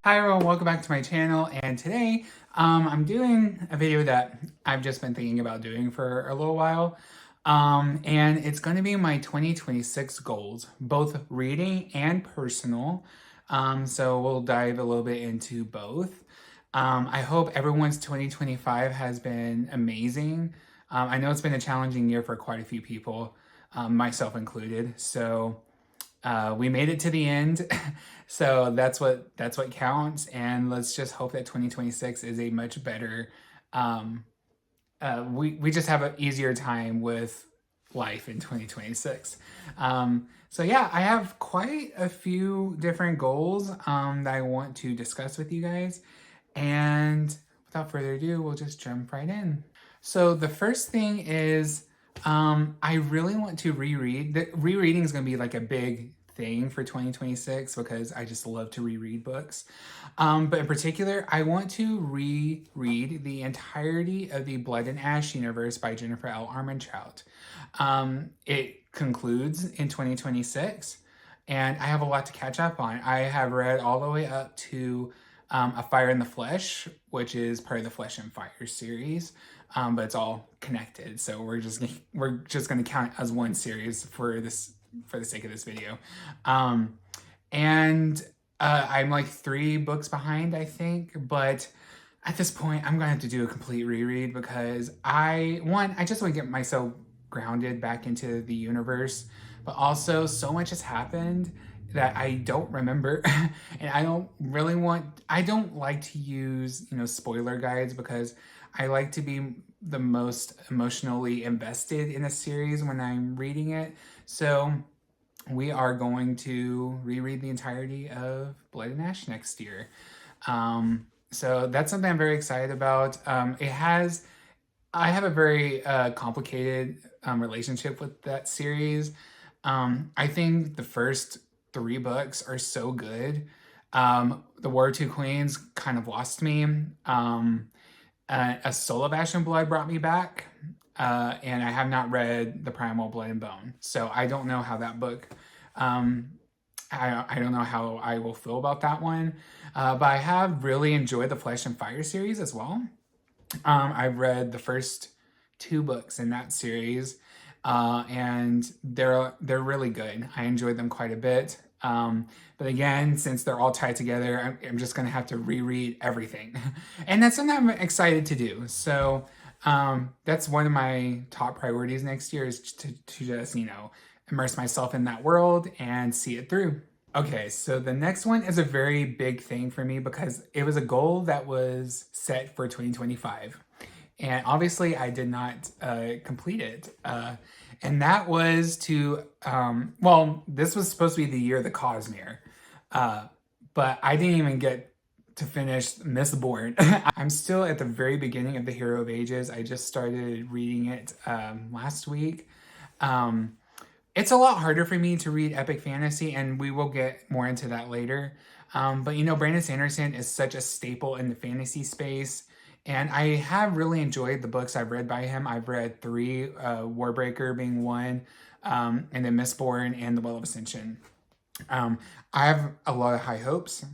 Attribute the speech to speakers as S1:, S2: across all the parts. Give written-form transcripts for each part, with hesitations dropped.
S1: Hi everyone, welcome back to my channel, and today I'm doing a video that I've just been thinking about doing for a little while, and it's going to be my 2026 goals, both reading and personal. So we'll dive a little bit into both. I hope everyone's 2025 has been amazing. I know it's been a challenging year for quite a few people, myself included, so we made it to the end, so that's what counts. And let's just hope that 2026 is a much better. Um, we just have an easier time with life in 2026. So yeah, I have quite a few different goals that I want to discuss with you guys. And without further ado, we'll just jump right in. So the first thing is I really want to reread. Rereading is going to be like a big thing for 2026 because I just love to reread books. But in particular, I want to reread the entirety of the Blood and Ash universe by Jennifer L. Armentrout. It concludes in 2026, and I have a lot to catch up on. I have read all the way up to A Fire in the Flesh, which is part of the Flesh and Fire series, but it's all connected. So we're just gonna count it as one series for the sake of this video. And I'm like 3 books behind, I think, but at this point, I'm gonna have to do a complete reread because I just want to get myself grounded back into the universe, but also so much has happened that I don't remember, and I don't like to use, spoiler guides because I like to be the most emotionally invested in a series when I'm reading it. So we are going to reread the entirety of Blood and Ash next year. So that's something I'm very excited about. I have a very complicated relationship with that series. I think the first 3 books are so good. The War of Two Queens kind of lost me. A Soul of Ash and Blood brought me back. And I have not read The Primal Blood and Bone. So I don't know how that book, I don't know how I will feel about that one. But I have really enjoyed the Flesh and Fire series as well. I've read the first 2 books in that series, and they're really good. I enjoyed them quite a bit. But again, since they're all tied together, I'm just gonna have to reread everything, and that's something I'm excited to do. So that's one of my top priorities next year is to just immerse myself in that world and see it through. Okay, so the next one is a very big thing for me because it was a goal that was set for 2025. And obviously, I did not complete it. And that was this was supposed to be the year of the Cosmere. But I didn't even get to finish Mistborn. I'm still at the very beginning of The Hero of Ages. I just started reading it last week. It's a lot harder for me to read epic fantasy, and we will get more into that later. But Brandon Sanderson is such a staple in the fantasy space, and I have really enjoyed the books I've read by him. I've read 3, Warbreaker being one, and then Mistborn and The Well of Ascension. I have a lot of high hopes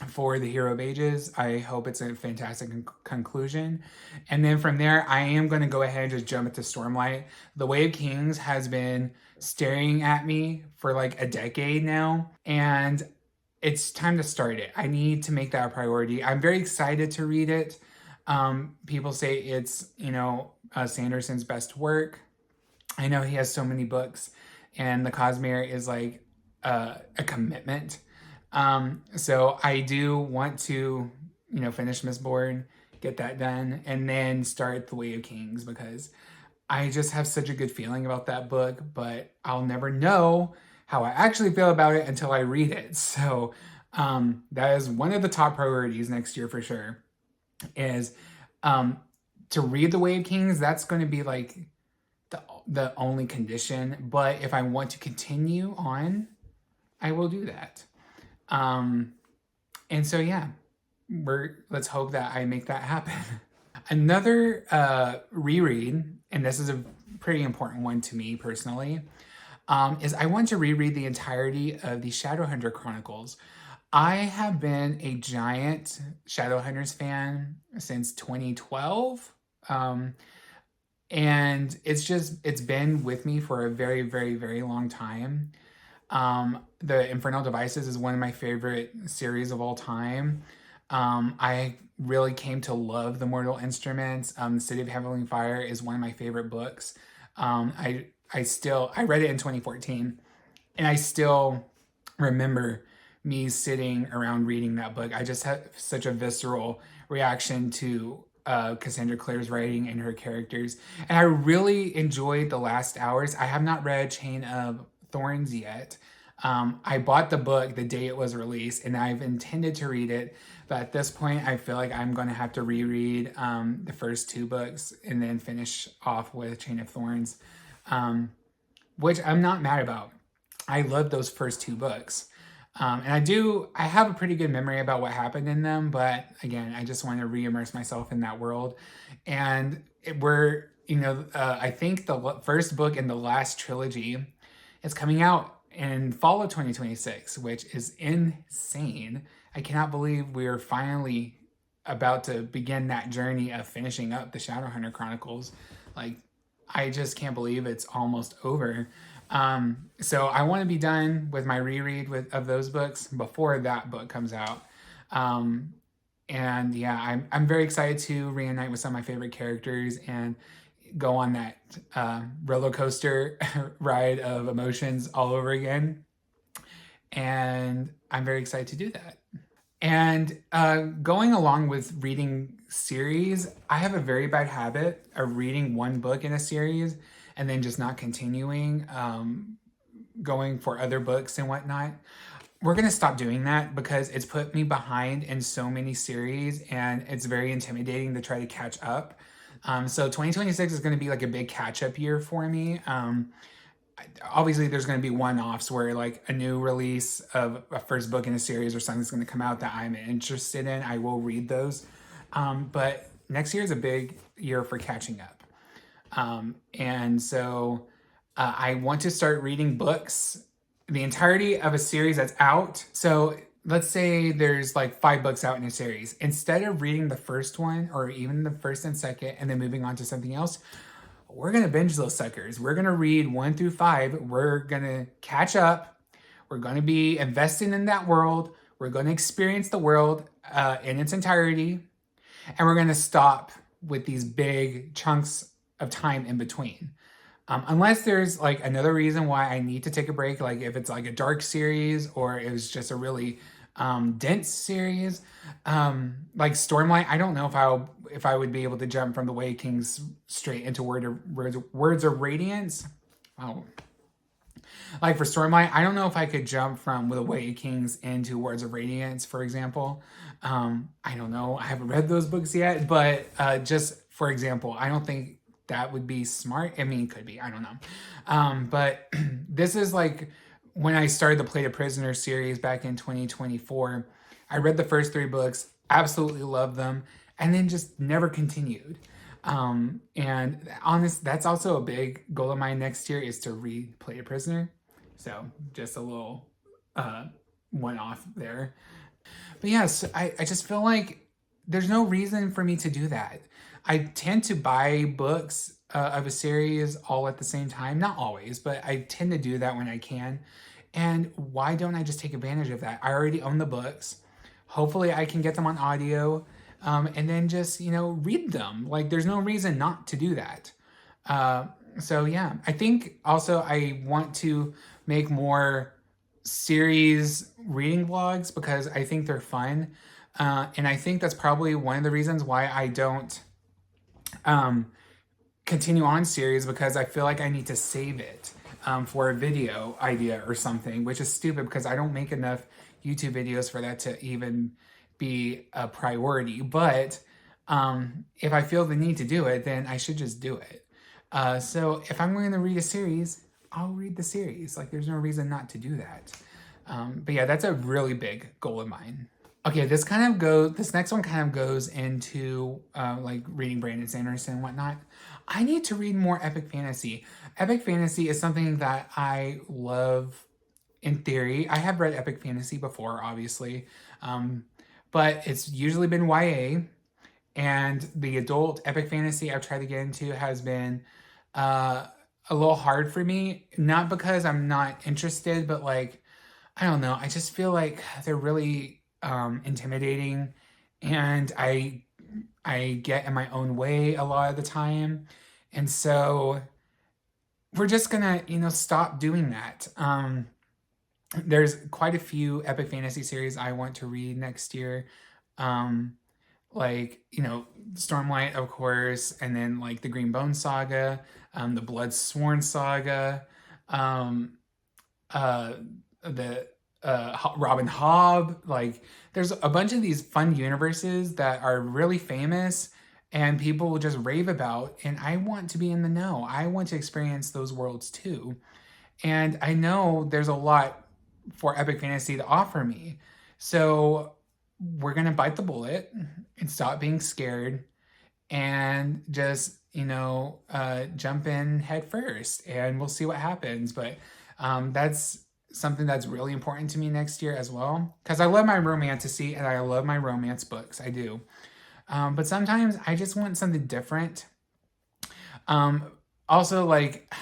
S1: for The Hero of Ages. I hope it's a fantastic conclusion. And then from there, I am going to go ahead and just jump into Stormlight. The Way of Kings has been staring at me for like a decade now, and it's time to start it. I need to make that a priority. I'm very excited to read it. People say it's, Sanderson's best work. I know he has so many books, and the Cosmere is like a commitment. So I do want to, finish Mistborn, get that done, and then start The Way of Kings because I just have such a good feeling about that book, but I'll never know how I actually feel about it until I read it. So that is one of the top priorities next year for sure, is to read The Way of Kings. That's going to be like the only condition. But if I want to continue on, I will do that. And so yeah, let's hope that I make that happen. Another reread, and this is a pretty important one to me personally, is I want to reread the entirety of the Shadowhunter Chronicles. I have been a giant Shadowhunters fan since 2012. Um, and it's been with me for a very, very, very long time. The Infernal Devices is one of my favorite series of all time. I really came to love the Mortal Instruments. The City of Heavenly Fire is one of my favorite books. I read it in 2014, and I still remember me sitting around reading that book. I just had such a visceral reaction to Cassandra Clare's writing and her characters. And I really enjoyed the last hours. I have not read Chain of Thorns yet. I bought the book the day it was released, and I've intended to read it. But at this point, I feel like I'm going to have to reread the first two books and then finish off with Chain of Thorns, which I'm not mad about. I love those first two books. And I have a pretty good memory about what happened in them, but again, I just want to re-immerse myself in that world. And I think the first book in the last trilogy is coming out in fall of 2026, which is insane. I cannot believe we're finally about to begin that journey of finishing up the Shadowhunter Chronicles. Like, I just can't believe it's almost over. So I want to be done with my reread of those books before that book comes out. And yeah, I'm very excited to reunite with some of my favorite characters and go on that roller coaster ride of emotions all over again. And I'm very excited to do that. And going along with reading series, I have a very bad habit of reading one book in a series and then just not continuing, going for other books and whatnot. We're going to stop doing that because it's put me behind in so many series, and it's very intimidating to try to catch up. So 2026 is going to be like a big catch-up year for me. Obviously there's going to be one-offs where like a new release of a first book in a series or something's going to come out that I'm interested in. I will read those. But next year is a big year for catching up. And so I want to start reading books, the entirety of a series that's out. So let's say there's like 5 books out in a series. Instead of reading the first one or even the first and second and then moving on to something else, we're going to binge those suckers. We're going to read 1 through 5. We're going to catch up. We're going to be investing in that world. We're going to experience the world in its entirety. And we're going to stop with these big chunks of time in between. Unless there's like another reason why I need to take a break, like if it's like a dark series or it was just a really dense series, like Stormlight. I don't know if I would be able to jump from the Way of Kings straight into Words of Radiance. Oh, like for Stormlight, I don't know if I could jump from The Way of Kings into Words of Radiance, for example. I don't know. I haven't read those books yet, but just for example, I don't think that would be smart. I mean, it could be. I don't know. But this is like when I started the Play to Prisoner series back in 2024. I read the first 3 books, absolutely loved them, and then just never continued. And that's also a big goal of mine next year is to read Play to Prisoner. So just a little one-off there. But yes, I just feel like there's no reason for me to do that. I tend to buy books of a series all at the same time. Not always, but I tend to do that when I can. And why don't I just take advantage of that? I already own the books. Hopefully I can get them on audio and then just, read them. Like there's no reason not to do that. So yeah, I think also I want to make more series reading vlogs because I think they're fun. And I think that's probably one of the reasons why I don't continue on series, because I feel like I need to save it for a video idea or something, which is stupid because I don't make enough YouTube videos for that to even be a priority. But if I feel the need to do it, then I should just do it. So if I'm going to read a series, I'll read the series. Like there's no reason not to do that. But yeah, that's a really big goal of mine. Okay, this next one kind of goes into like reading Brandon Sanderson and whatnot. I need to read more epic fantasy. Epic fantasy is something that I love in theory. I have read epic fantasy before, obviously, but it's usually been YA. And the adult epic fantasy I've tried to get into has been uh, a little hard for me. Not because I'm not interested, but like, I don't know. I just feel like they're really intimidating, and I get in my own way a lot of the time, and so we're just gonna stop doing that. There's quite a few epic fantasy series I want to read next year. Um, like Stormlight, of course, and then like the Green Bone Saga, the Blood Sworn Saga, um, uh, the Robin Hobb. Like, there's a bunch of these fun universes that are really famous and people will just rave about, and I want to be in the know. I want to experience those worlds too. And I know there's a lot for epic fantasy to offer me. So we're going to bite the bullet and stop being scared and just, jump in head first, and we'll see what happens. But that's something that's really important to me next year as well. Because I love my romantasy and I love my romance books. I do. But sometimes I just want something different. Um, Also, like,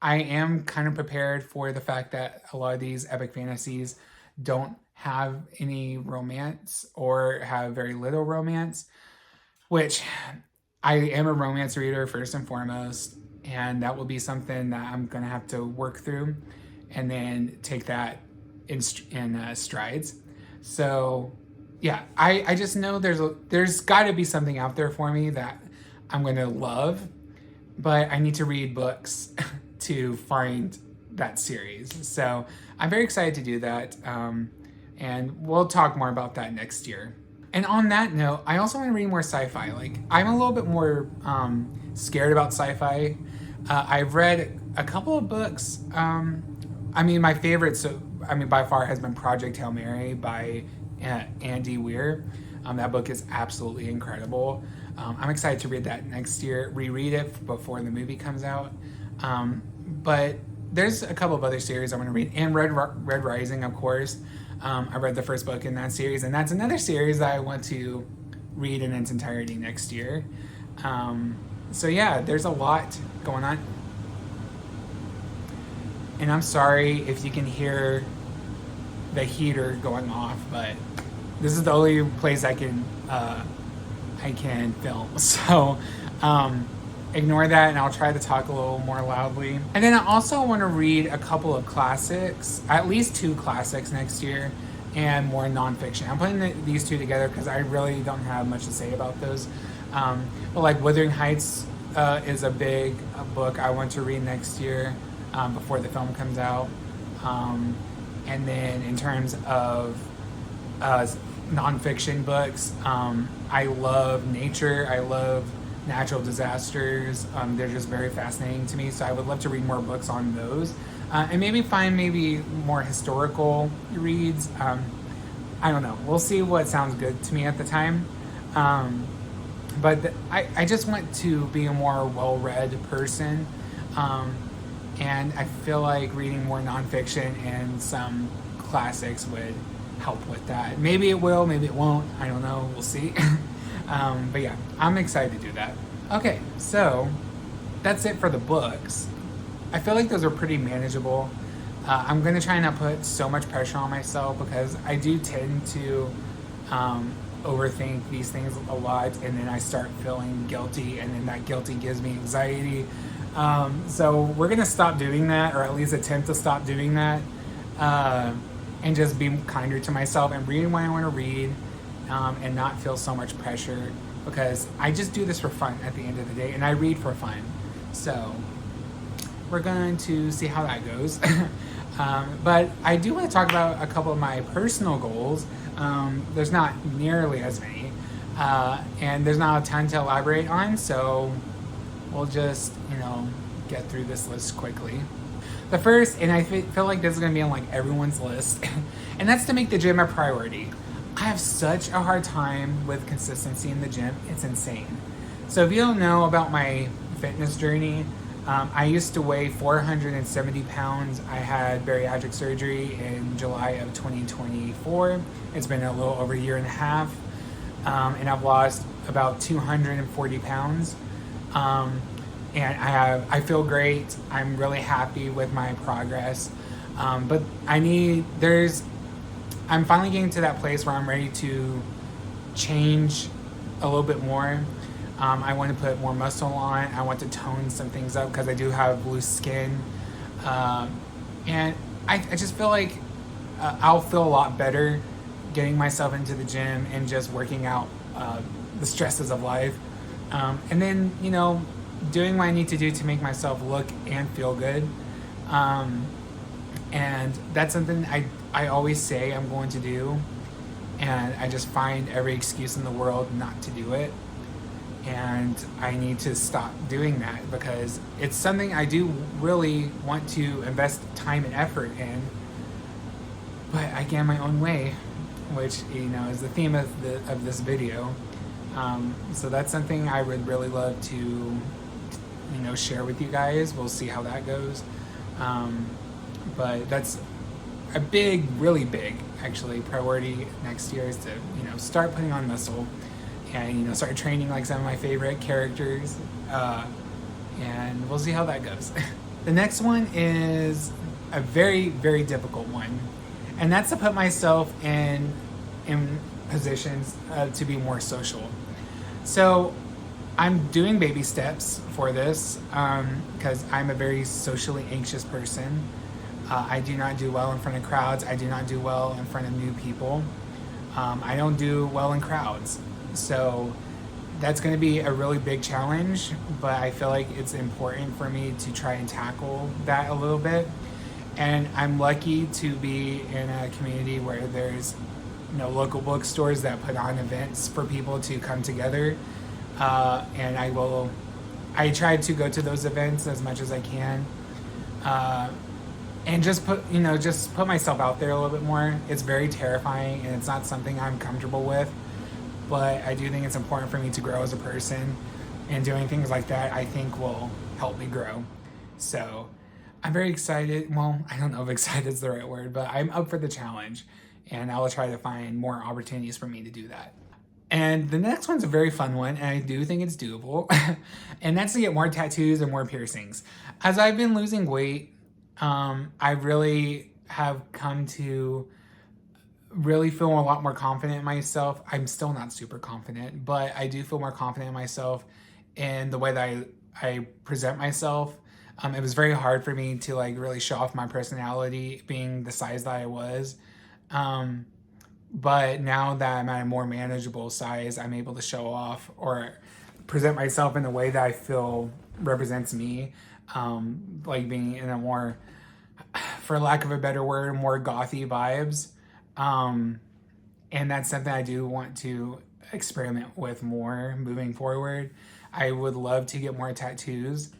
S1: I am kind of prepared for the fact that a lot of these epic fantasies don't have any romance or have very little romance, which I am a romance reader first and foremost, and that will be something that I'm going to have to work through and then take that in strides. So, yeah, I just know there's got to be something out there for me that I'm going to love, but I need to read books to find that series. So I'm very excited to do that. And we'll talk more about that next year. And on that note, I also want to read more sci-fi. Like, I'm a little bit more scared about sci-fi. I've read a couple of books. My favorite, by far, has been Project Hail Mary by Andy Weir. That book is absolutely incredible. I'm excited to read that next year, reread it before the movie comes out. But there's a couple of other series I want to read, and Red Rising, of course. I read the first book in that series, and that's another series that I want to read in its entirety next year. So yeah, there's a lot going on. And I'm sorry if you can hear the heater going off, but this is the only place I can film. So ignore that, and I'll try to talk a little more loudly. And then I also want to read a couple of classics, at least 2 classics next year, and more nonfiction. I'm putting these 2 together because I really don't have much to say about those. But like Wuthering Heights is a big book I want to read next year before the film comes out. And then in terms of nonfiction books, I love nature. I love natural disasters. They're just very fascinating to me. So I would love to read more books on those. And maybe find more historical reads. I don't know. We'll see what sounds good to me at the time. But I just want to be a more well-read person. And I feel like reading more nonfiction and some classics would help with that. Maybe it will, maybe it won't. I don't know. We'll see. But yeah, I'm excited to do that. Okay, so that's it for the books. I feel like those are pretty manageable. I'm going to try not put so much pressure on myself because I do tend to overthink these things a lot, and then I start feeling guilty, and then that guilty gives me anxiety. So we're going to stop doing that, or at least attempt to stop doing that, and just be kinder to myself and read what I want to read, and not feel so much pressure, because I just do this for fun at the end of the day, and I read for fun. So we're going to see how that goes. But I do want to talk about a couple of my personal goals. There's not nearly as many, and there's not a ton to elaborate on, so we'll just, get through this list quickly. The first, and I feel like this is going to be on like everyone's list, and that's to make the gym a priority. I have such a hard time with consistency in the gym. It's insane. So if you don't know about my fitness journey, I used to weigh 470 pounds. I had bariatric surgery in July of 2024. It's been a little over a year and a half. And I've lost about 240 pounds. Um, and I feel great. I'm really happy with my progress. But I'm finally getting to that place where I'm ready to change a little bit more. I want to put more muscle on. I want to tone some things up because I do have loose skin. And I just feel like I'll feel a lot better getting myself into the gym and just working out the stresses of life. And then, doing what I need to do to make myself look and feel good. And that's something I always say I'm going to do. And I just find every excuse in the world not to do it. And I need to stop doing that because it's something I do really want to invest time and effort in. But I get my own way, which is the theme of this video. So that's something I would really love to share with you guys. We'll see how that goes. But that's a really big actually priority next year is to start putting on muscle and start training like some of my favorite characters, and we'll see how that goes. The next one is a very, very difficult one, and that's to put myself in positions to be more social. So I'm doing baby steps for this because I'm a very socially anxious person. I do not do well in front of crowds. I do not do well in front of new people. I don't do well in crowds. So that's going to be a really big challenge, but I feel like it's important for me to try and tackle that a little bit. And I'm lucky to be in a community where there's local bookstores that put on events for people to come together. And I try to go to those events as much as I can. And just put myself out there a little bit more. It's very terrifying and it's not something I'm comfortable with, but I do think it's important for me to grow as a person, and doing things like that I think will help me grow. So I'm very excited. Well, I don't know if excited is the right word, but I'm up for the challenge, and I will try to find more opportunities for me to do that. And the next one's a very fun one, and I do think it's doable, and that's to get more tattoos and more piercings. As I've been losing weight, I really have come to really feel a lot more confident in myself. I'm still not super confident, but I do feel more confident in myself in the way that I present myself. It was very hard for me to really show off my personality being the size that I was. But now that I'm at a more manageable size, I'm able to show off or present myself in a way that I feel represents me. Being in a more, for lack of a better word, more gothy vibes. And that's something I do want to experiment with more moving forward. I would love to get more tattoos.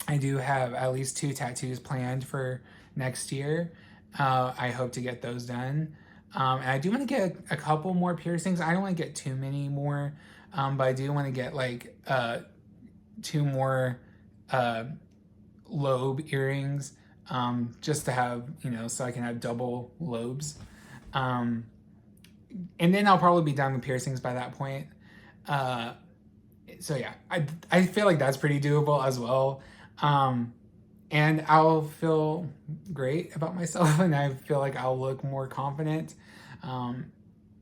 S1: I do have at least 2 tattoos planned for next year. I hope to get those done. And I do want to get a couple more piercings. I don't want to get too many more, but I do want to get 2 more lobe earrings, just to have, so I can have double lobes. And then I'll probably be done with piercings by that point. So yeah, I feel like that's pretty doable as well. And I'll feel great about myself, and I feel like I'll look more confident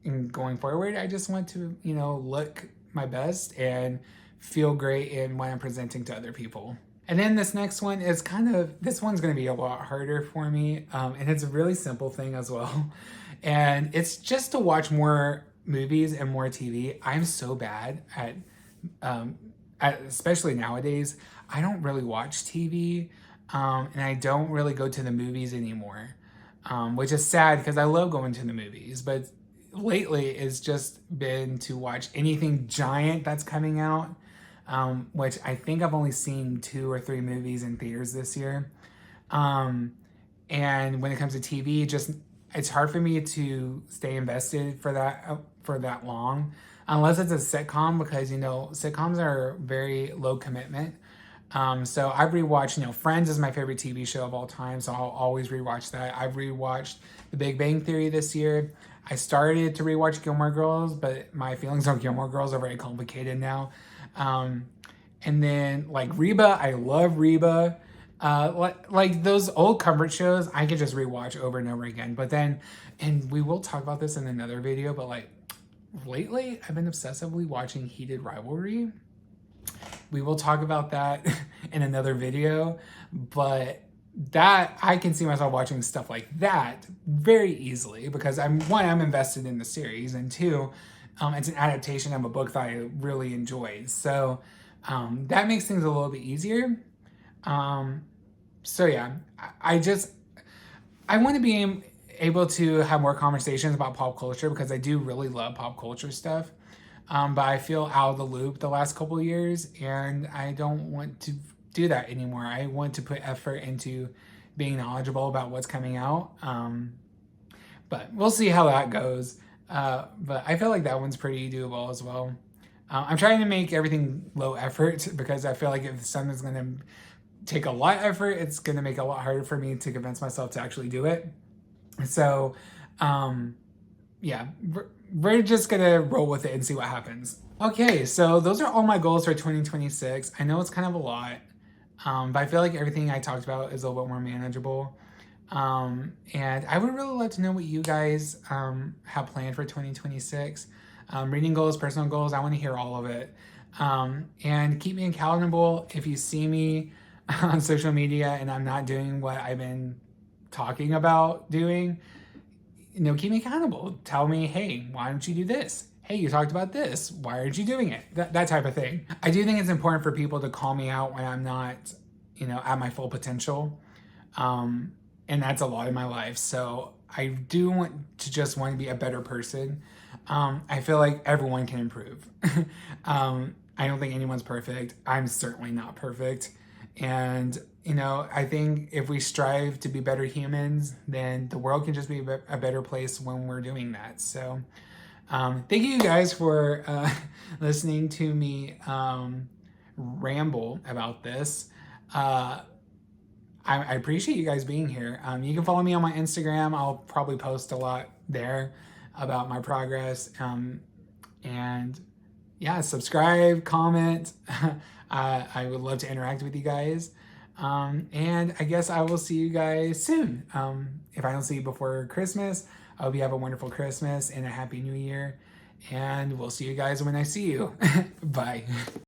S1: in going forward. I just want to, look my best and feel great in what I'm presenting to other people. And then this next one is this one's going to be a lot harder for me. And it's a really simple thing as well. And it's just to watch more movies and more TV. I'm so bad at especially nowadays, I don't really watch TV. And I don't really go to the movies anymore, which is sad because I love going to the movies. But lately, it's just been to watch anything giant that's coming out, which I think I've only seen 2 or 3 movies in theaters this year. And when it comes to TV, it's hard for me to stay invested for that long, unless it's a sitcom, because sitcoms are very low commitment. So I've rewatched, Friends is my favorite TV show of all time, so I'll always rewatch that. I've rewatched The Big Bang Theory this year. I started to rewatch Gilmore Girls, but my feelings on Gilmore Girls are very complicated now. Um, and then like Reba, I love Reba. Like those old comfort shows, I could just rewatch over and over again. But then, and we will talk about this in another video, but like lately, I've been obsessively watching Heated Rivalry. We will talk about that in another video, but that I can see myself watching stuff like that very easily because I'm invested in the series, and two, it's an adaptation of a book that I really enjoyed. So that makes things a little bit easier. So yeah, I want to be able to have more conversations about pop culture because I do really love pop culture stuff. But I feel out of the loop the last couple of years, and I don't want to do that anymore. I want to put effort into being knowledgeable about what's coming out. But we'll see how that goes. But I feel like that one's pretty doable as well. I'm trying to make everything low effort because I feel like if something's going to take a lot of effort, it's going to make it a lot harder for me to convince myself to actually do it. So, yeah, we're just gonna roll with it and see what happens. Okay, so those are all my goals for 2026. I know it's kind of a lot, but I feel like everything I talked about is a little bit more manageable. And I would really love to know what you guys have planned for 2026. Reading goals, personal goals, I want to hear all of it. And keep me accountable if you see me on social media and I'm not doing what I've been talking about doing. Keep me accountable. Tell me, hey, why don't you do this? Hey, you talked about this. Why aren't you doing it? That type of thing. I do think it's important for people to call me out when I'm not, at my full potential. And that's a lot in my life. So I do want to be a better person. I feel like everyone can improve. I don't think anyone's perfect. I'm certainly not perfect. And, I think if we strive to be better humans, then the world can just be a better place when we're doing that. So thank you guys for listening to me ramble about this. I appreciate you guys being here. You can follow me on my Instagram. I'll probably post a lot there about my progress. And yeah, subscribe, comment. I would love to interact with you guys. And I guess I will see you guys soon. If I don't see you before Christmas, I hope you have a wonderful Christmas and a happy new year. And we'll see you guys when I see you. Bye.